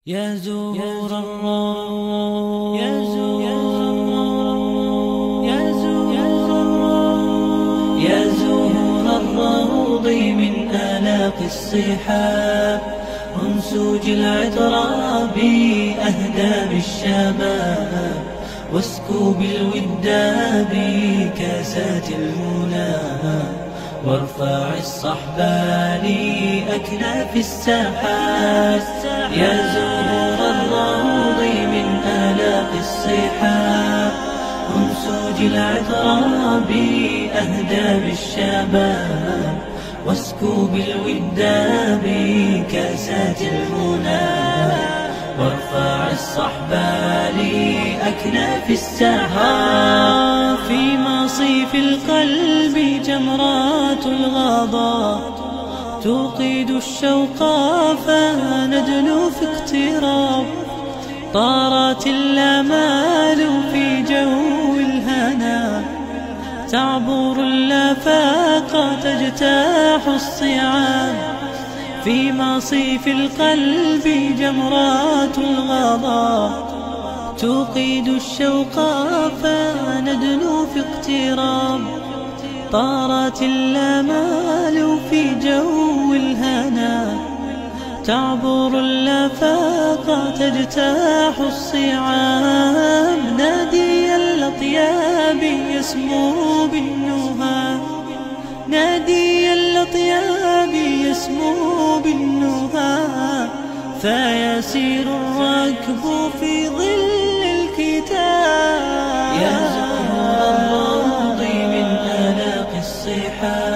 يا زهور الروض يا زهور الروض من آلاف الصحاب أنسوج العطراء بأهداب الشباب واسكوب الوداد بكاسات المنى وارفع الصحبة لأكناف السحاب يا زهور الروض من آلاف الصحاب أنسوج العطراء بأهداب الشباب واسكوب الوداد بكاسات المنى وارفع الصحبة لأكناف السحاب في مصيف القلب جمرات الغضا توقد الشوق فندنو في اقتراب طارت الآمال في جو الهنا تعبر الآفاق تجتاح الصعاب في مصيف القلب جمرات الغضا توقد الشوق فندنو في اقتراب طارت الآمال في جو الهنا تعبر الآفاق تجتاح الصعاب نادي الأطياب يسمو بالنهى نادي الأطياب يسمو بالنهى فيسير الركب في ظل الكتاب يا زهور الروض من آلاف الصحاب